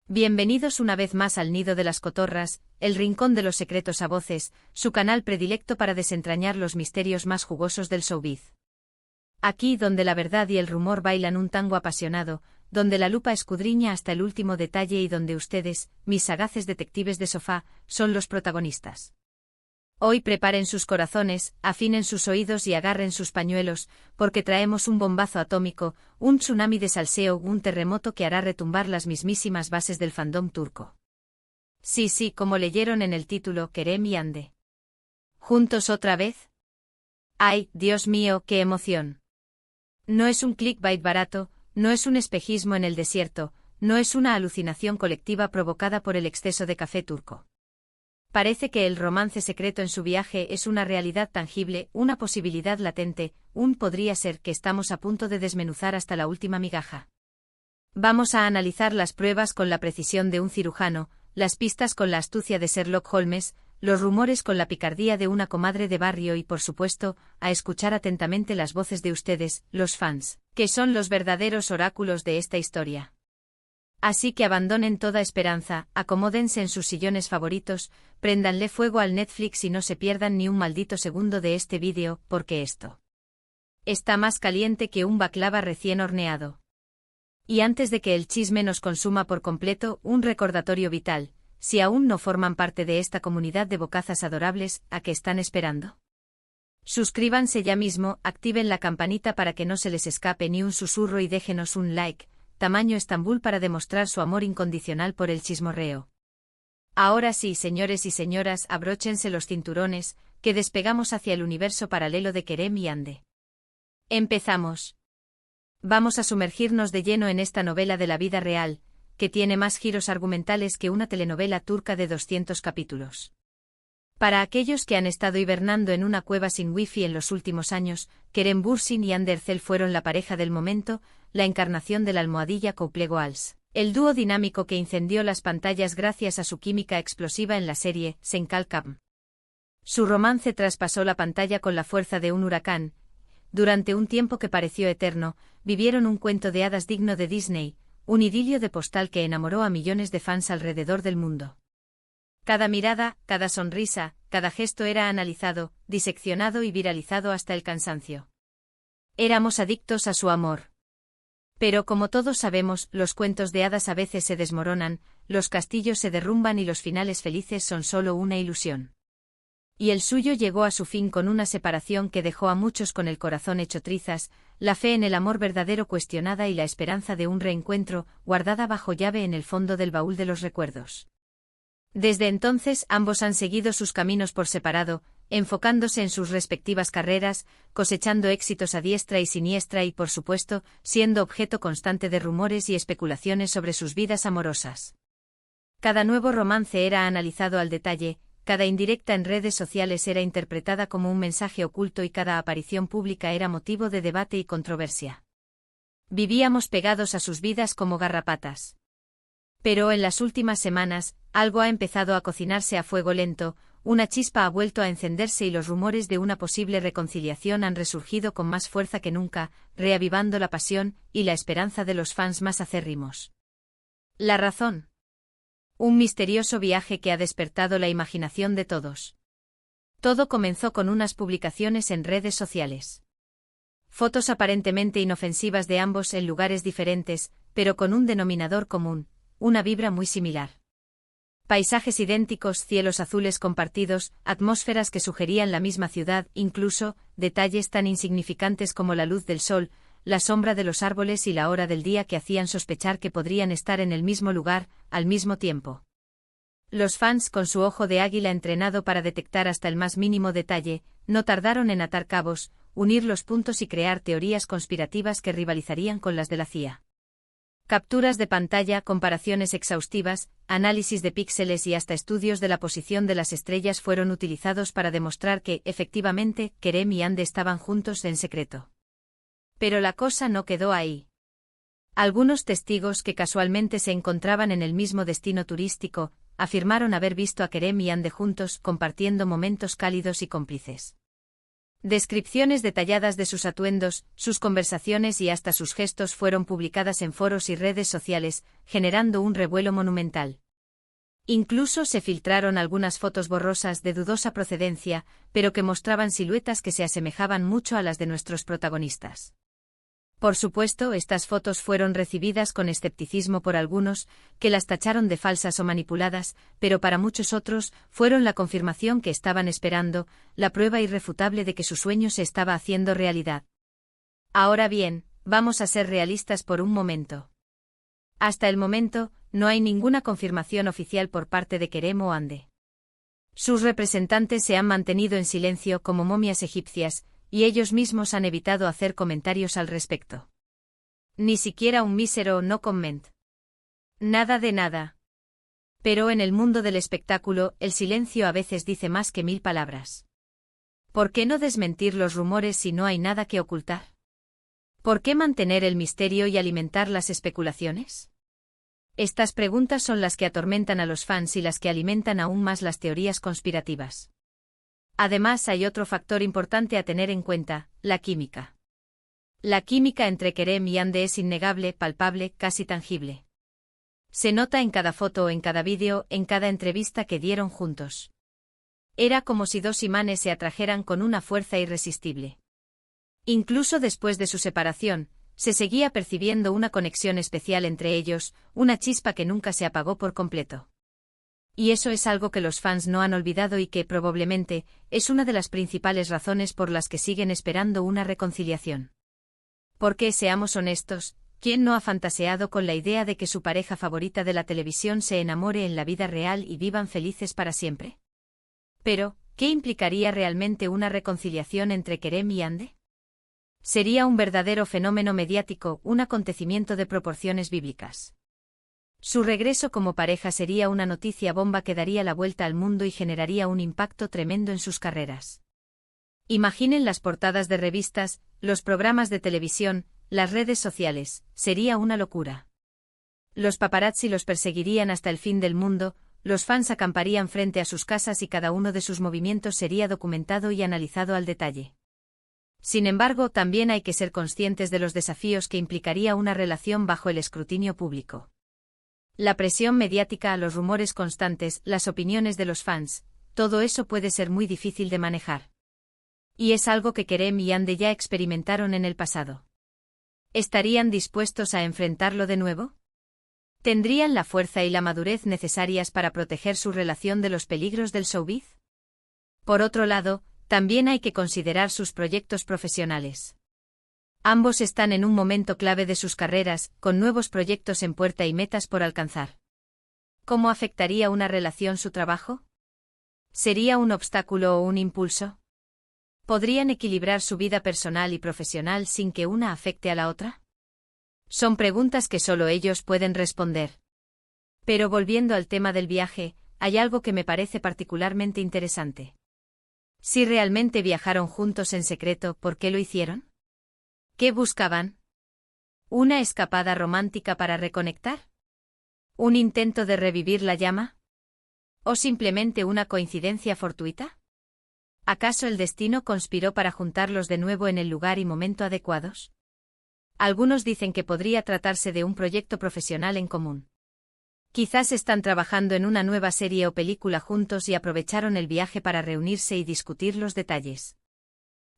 Bienvenidos una vez más al Nido de las Cotorras, el rincón de los secretos a voces, su canal predilecto para desentrañar los misterios más jugosos del showbiz. Aquí donde la verdad y el rumor bailan un tango apasionado, donde la lupa escudriña hasta el último detalle y donde ustedes, mis sagaces detectives de sofá, son los protagonistas. Hoy preparen sus corazones, afinen sus oídos y agarren sus pañuelos, porque traemos un bombazo atómico, un tsunami de salseo, un terremoto que hará retumbar las mismísimas bases del fandom turco. Sí, como leyeron en el título, Kerem y Hande. ¿Juntos otra vez? ¡Ay, Dios mío, qué emoción! No es un clickbait barato, no es un espejismo en el desierto, no es una alucinación colectiva provocada por el exceso de café turco. Parece que el romance secreto en su viaje es una realidad tangible, una posibilidad latente, un podría ser que estamos a punto de desmenuzar hasta la última migaja. Vamos a analizar las pruebas con la precisión de un cirujano, las pistas con la astucia de Sherlock Holmes, los rumores con la picardía de una comadre de barrio y por supuesto, a escuchar atentamente las voces de ustedes, los fans, que son los verdaderos oráculos de esta historia. Así que abandonen toda esperanza, acomódense en sus sillones favoritos, préndanle fuego al Netflix y no se pierdan ni un maldito segundo de este vídeo, porque esto está más caliente que un baklava recién horneado. Y antes de que el chisme nos consuma por completo, un recordatorio vital: si aún no forman parte de esta comunidad de bocazas adorables, ¿a qué están esperando? Suscríbanse ya mismo, activen la campanita para que no se les escape ni un susurro y déjenos un like, tamaño Estambul para demostrar su amor incondicional por el chismorreo. Ahora sí, señores y señoras, abróchense los cinturones, que despegamos hacia el universo paralelo de Kerem y Hande. ¡Empezamos! Vamos a sumergirnos de lleno en esta novela de la vida real, que tiene más giros argumentales que una telenovela turca de 200 capítulos. Para aquellos que han estado hibernando en una cueva sin wifi en los últimos años, Kerem Bürsin y Hande Erçel fueron la pareja del momento, la encarnación de la almohadilla Couple Goals, el dúo dinámico que incendió las pantallas gracias a su química explosiva en la serie Senkal Kam. Su romance traspasó la pantalla con la fuerza de un huracán. Durante un tiempo que pareció eterno, vivieron un cuento de hadas digno de Disney, un idilio de postal que enamoró a millones de fans alrededor del mundo. Cada mirada, cada sonrisa, cada gesto era analizado, diseccionado y viralizado hasta el cansancio. Éramos adictos a su amor. Pero como todos sabemos, los cuentos de hadas a veces se desmoronan, los castillos se derrumban y los finales felices son solo una ilusión. Y el suyo llegó a su fin con una separación que dejó a muchos con el corazón hecho trizas, la fe en el amor verdadero cuestionada y la esperanza de un reencuentro, guardada bajo llave en el fondo del baúl de los recuerdos. Desde entonces ambos han seguido sus caminos por separado, enfocándose en sus respectivas carreras, cosechando éxitos a diestra y siniestra y por supuesto, siendo objeto constante de rumores y especulaciones sobre sus vidas amorosas. Cada nuevo romance era analizado al detalle, cada indirecta en redes sociales era interpretada como un mensaje oculto y cada aparición pública era motivo de debate y controversia. Vivíamos pegados a sus vidas como garrapatas. Pero en las últimas semanas, algo ha empezado a cocinarse a fuego lento, una chispa ha vuelto a encenderse y los rumores de una posible reconciliación han resurgido con más fuerza que nunca, reavivando la pasión y la esperanza de los fans más acérrimos. ¿La razón? Un misterioso viaje que ha despertado la imaginación de todos. Todo comenzó con unas publicaciones en redes sociales. Fotos aparentemente inofensivas de ambos en lugares diferentes, pero con un denominador común: una vibra muy similar. Paisajes idénticos, cielos azules compartidos, atmósferas que sugerían la misma ciudad, incluso, detalles tan insignificantes como la luz del sol, la sombra de los árboles y la hora del día que hacían sospechar que podrían estar en el mismo lugar, al mismo tiempo. Los fans, con su ojo de águila entrenado para detectar hasta el más mínimo detalle, no tardaron en atar cabos, unir los puntos y crear teorías conspirativas que rivalizarían con las de la CIA. Capturas de pantalla, comparaciones exhaustivas, análisis de píxeles y hasta estudios de la posición de las estrellas fueron utilizados para demostrar que, efectivamente, Kerem y Hande estaban juntos en secreto. Pero la cosa no quedó ahí. Algunos testigos que casualmente se encontraban en el mismo destino turístico, afirmaron haber visto a Kerem y Hande juntos compartiendo momentos cálidos y cómplices. Descripciones detalladas de sus atuendos, sus conversaciones y hasta sus gestos fueron publicadas en foros y redes sociales, generando un revuelo monumental. Incluso se filtraron algunas fotos borrosas de dudosa procedencia, pero que mostraban siluetas que se asemejaban mucho a las de nuestros protagonistas. Por supuesto, estas fotos fueron recibidas con escepticismo por algunos, que las tacharon de falsas o manipuladas, pero para muchos otros, fueron la confirmación que estaban esperando, la prueba irrefutable de que su sueño se estaba haciendo realidad. Ahora bien, vamos a ser realistas por un momento. Hasta el momento, no hay ninguna confirmación oficial por parte de Kerem o Hande. Sus representantes se han mantenido en silencio como momias egipcias, y ellos mismos han evitado hacer comentarios al respecto. Ni siquiera un mísero no comment. Nada de nada. Pero en el mundo del espectáculo, el silencio a veces dice más que 1000 palabras. ¿Por qué no desmentir los rumores si no hay nada que ocultar? ¿Por qué mantener el misterio y alimentar las especulaciones? Estas preguntas son las que atormentan a los fans y las que alimentan aún más las teorías conspirativas. Además, hay otro factor importante a tener en cuenta, la química. La química entre Kerem y Hande es innegable, palpable, casi tangible. Se nota en cada foto, en cada vídeo, en cada entrevista que dieron juntos. Era como si dos imanes se atrajeran con una fuerza irresistible. Incluso después de su separación, se seguía percibiendo una conexión especial entre ellos, una chispa que nunca se apagó por completo. Y eso es algo que los fans no han olvidado y que, probablemente, es una de las principales razones por las que siguen esperando una reconciliación. Porque, seamos honestos, ¿quién no ha fantaseado con la idea de que su pareja favorita de la televisión se enamore en la vida real y vivan felices para siempre? Pero, ¿qué implicaría realmente una reconciliación entre Kerem y Hande? Sería un verdadero fenómeno mediático, un acontecimiento de proporciones bíblicas. Su regreso como pareja sería una noticia bomba que daría la vuelta al mundo y generaría un impacto tremendo en sus carreras. Imaginen las portadas de revistas, los programas de televisión, las redes sociales, sería una locura. Los paparazzi los perseguirían hasta el fin del mundo, los fans acamparían frente a sus casas y cada uno de sus movimientos sería documentado y analizado al detalle. Sin embargo, también hay que ser conscientes de los desafíos que implicaría una relación bajo el escrutinio público. La presión mediática, los rumores constantes, las opiniones de los fans, todo eso puede ser muy difícil de manejar. Y es algo que Kerem y Hande ya experimentaron en el pasado. ¿Estarían dispuestos a enfrentarlo de nuevo? ¿Tendrían la fuerza y la madurez necesarias para proteger su relación de los peligros del showbiz? Por otro lado, también hay que considerar sus proyectos profesionales. Ambos están en un momento clave de sus carreras, con nuevos proyectos en puerta y metas por alcanzar. ¿Cómo afectaría una relación su trabajo? ¿Sería un obstáculo o un impulso? ¿Podrían equilibrar su vida personal y profesional sin que una afecte a la otra? Son preguntas que solo ellos pueden responder. Pero volviendo al tema del viaje, hay algo que me parece particularmente interesante. Si realmente viajaron juntos en secreto, ¿por qué lo hicieron? ¿Qué buscaban? ¿Una escapada romántica para reconectar? ¿Un intento de revivir la llama? ¿O simplemente una coincidencia fortuita? ¿Acaso el destino conspiró para juntarlos de nuevo en el lugar y momento adecuados? Algunos dicen que podría tratarse de un proyecto profesional en común. Quizás están trabajando en una nueva serie o película juntos y aprovecharon el viaje para reunirse y discutir los detalles.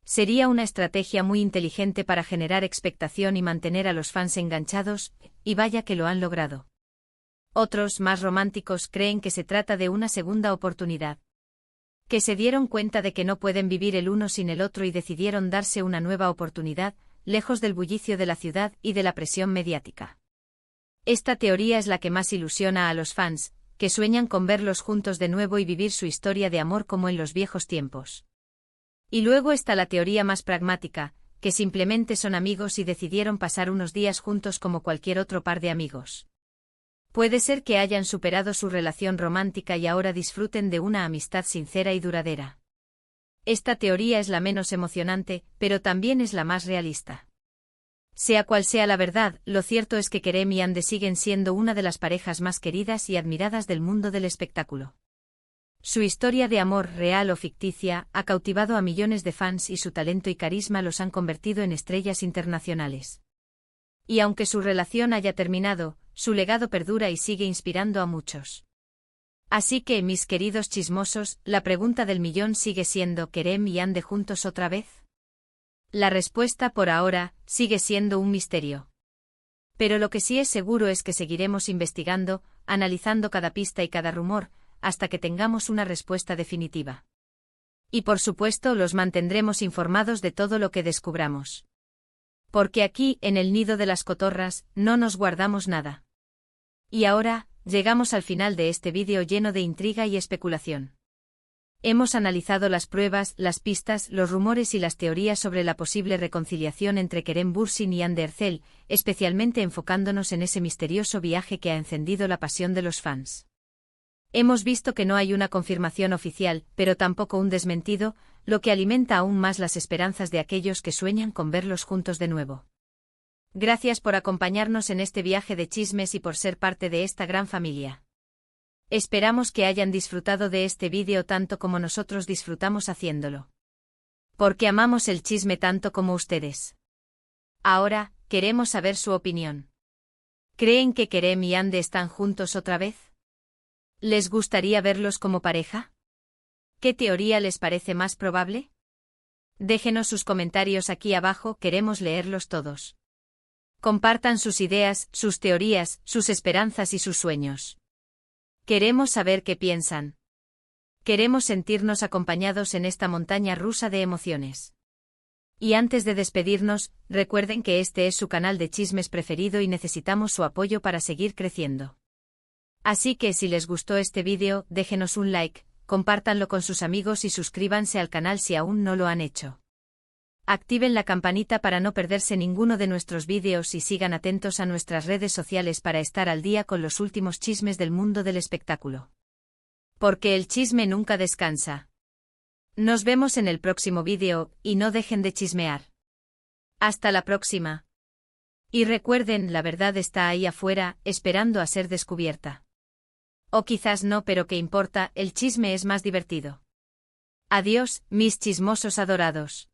Sería una estrategia muy inteligente para generar expectación y mantener a los fans enganchados, y vaya que lo han logrado. Otros, más románticos, creen que se trata de una segunda oportunidad. Que se dieron cuenta de que no pueden vivir el uno sin el otro y decidieron darse una nueva oportunidad, lejos del bullicio de la ciudad y de la presión mediática. Esta teoría es la que más ilusiona a los fans, que sueñan con verlos juntos de nuevo y vivir su historia de amor como en los viejos tiempos. Y luego está la teoría más pragmática, que simplemente son amigos y decidieron pasar unos días juntos como cualquier otro par de amigos. Puede ser que hayan superado su relación romántica y ahora disfruten de una amistad sincera y duradera. Esta teoría es la menos emocionante, pero también es la más realista. Sea cual sea la verdad, lo cierto es que Kerem y Hande siguen siendo una de las parejas más queridas y admiradas del mundo del espectáculo. Su historia de amor, real o ficticia, ha cautivado a millones de fans y su talento y carisma los han convertido en estrellas internacionales. Y aunque su relación haya terminado, su legado perdura y sigue inspirando a muchos. Así que, mis queridos chismosos, la pregunta del millón sigue siendo: ¿Kerem y Hande juntos otra vez? La respuesta por ahora sigue siendo un misterio. Pero lo que sí es seguro es que seguiremos investigando, analizando cada pista y cada rumor, hasta que tengamos una respuesta definitiva. Y por supuesto los mantendremos informados de todo lo que descubramos. Porque aquí, en el nido de las cotorras, no nos guardamos nada. Y ahora, llegamos al final de este vídeo lleno de intriga y especulación. Hemos analizado las pruebas, las pistas, los rumores y las teorías sobre la posible reconciliación entre Kerem Bürsin y Hande Erçel, especialmente enfocándonos en ese misterioso viaje que ha encendido la pasión de los fans. Hemos visto que no hay una confirmación oficial, pero tampoco un desmentido, lo que alimenta aún más las esperanzas de aquellos que sueñan con verlos juntos de nuevo. Gracias por acompañarnos en este viaje de chismes y por ser parte de esta gran familia. Esperamos que hayan disfrutado de este vídeo tanto como nosotros disfrutamos haciéndolo. Porque amamos el chisme tanto como ustedes. Ahora, queremos saber su opinión. ¿Creen que Kerem y Hande están juntos otra vez? ¿Les gustaría verlos como pareja? ¿Qué teoría les parece más probable? Déjenos sus comentarios aquí abajo, queremos leerlos todos. Compartan sus ideas, sus teorías, sus esperanzas y sus sueños. Queremos saber qué piensan. Queremos sentirnos acompañados en esta montaña rusa de emociones. Y antes de despedirnos, recuerden que este es su canal de chismes preferido y necesitamos su apoyo para seguir creciendo. Así que si les gustó este vídeo, déjenos un like, compártanlo con sus amigos y suscríbanse al canal si aún no lo han hecho. Activen la campanita para no perderse ninguno de nuestros vídeos y sigan atentos a nuestras redes sociales para estar al día con los últimos chismes del mundo del espectáculo. Porque el chisme nunca descansa. Nos vemos en el próximo vídeo, y no dejen de chismear. Hasta la próxima. Y recuerden, la verdad está ahí afuera, esperando a ser descubierta. O quizás no, pero qué importa, el chisme es más divertido. Adiós, mis chismosos adorados.